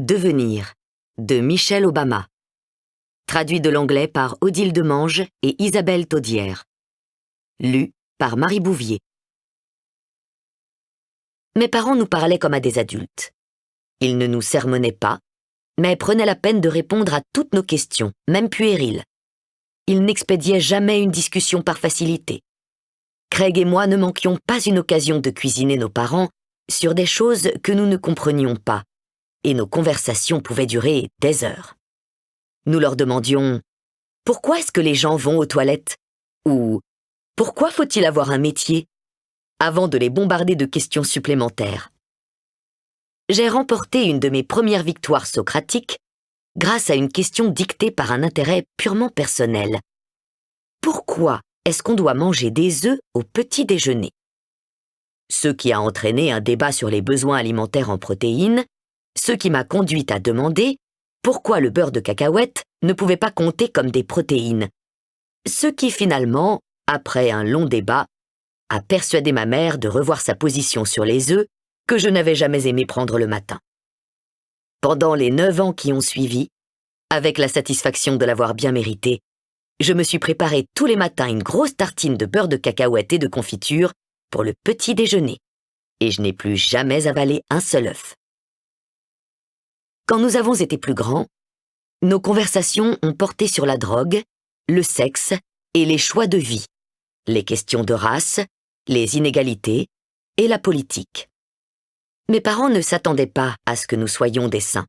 Devenir de Michelle Obama. Traduit de l'anglais par Odile Demange et Isabelle Taudière. Lu par Marie Bouvier. Mes parents nous parlaient comme à des adultes. Ils ne nous sermonnaient pas, mais prenaient la peine de répondre à toutes nos questions, même puériles. Ils n'expédiaient jamais une discussion par facilité. Craig et moi ne manquions pas une occasion de cuisiner nos parents sur des choses que nous ne comprenions pas, et nos conversations pouvaient durer des heures. Nous leur demandions « Pourquoi est-ce que les gens vont aux toilettes ?» ou « Pourquoi faut-il avoir un métier ?» avant de les bombarder de questions supplémentaires. J'ai remporté une de mes premières victoires socratiques grâce à une question dictée par un intérêt purement personnel. Pourquoi est-ce qu'on doit manger des œufs au petit déjeuner? Ce qui a entraîné un débat sur les besoins alimentaires en protéines, ce qui m'a conduite à demander pourquoi le beurre de cacahuète ne pouvait pas compter comme des protéines. Ce qui finalement, après un long débat, a persuadé ma mère de revoir sa position sur les œufs que je n'avais jamais aimé prendre le matin. Pendant les 9 ans qui ont suivi, avec la satisfaction de l'avoir bien mérité, je me suis préparé tous les matins une grosse tartine de beurre de cacahuète et de confiture pour le petit déjeuner, et je n'ai plus jamais avalé un seul œuf. Quand nous avons été plus grands, nos conversations ont porté sur la drogue, le sexe et les choix de vie, les questions de race, les inégalités et la politique. Mes parents ne s'attendaient pas à ce que nous soyons des saints.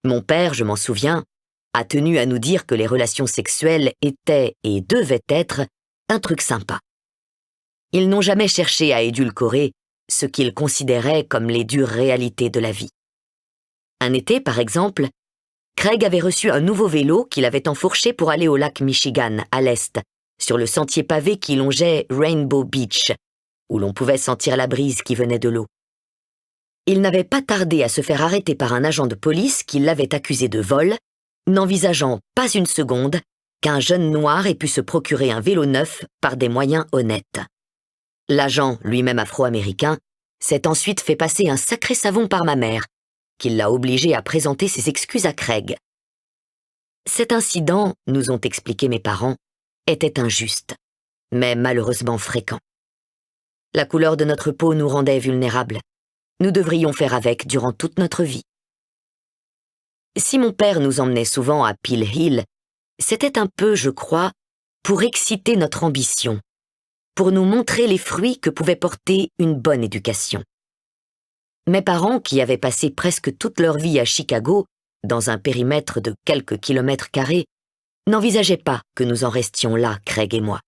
Mon père, je m'en souviens, a tenu à nous dire que les relations sexuelles étaient et devaient être un truc sympa. Ils n'ont jamais cherché à édulcorer ce qu'ils considéraient comme les dures réalités de la vie. Un été, par exemple, Craig avait reçu un nouveau vélo qu'il avait enfourché pour aller au lac Michigan, à l'est, sur le sentier pavé qui longeait Rainbow Beach, où l'on pouvait sentir la brise qui venait de l'eau. Il n'avait pas tardé à se faire arrêter par un agent de police qui l'avait accusé de vol, n'envisageant pas une seconde qu'un jeune noir ait pu se procurer un vélo neuf par des moyens honnêtes. L'agent, lui-même afro-américain, s'est ensuite fait passer un sacré savon par ma mère, qui l'a obligé à présenter ses excuses à Craig. Cet incident, nous ont expliqué mes parents, était injuste, mais malheureusement fréquent. La couleur de notre peau nous rendait vulnérables. Nous devrions faire avec durant toute notre vie. Si mon père nous emmenait souvent à Peel Hill, c'était un peu, je crois, pour exciter notre ambition, pour nous montrer les fruits que pouvait porter une bonne éducation. Mes parents, qui avaient passé presque toute leur vie à Chicago, dans un périmètre de quelques kilomètres carrés, n'envisageaient pas que nous en restions là, Craig et moi.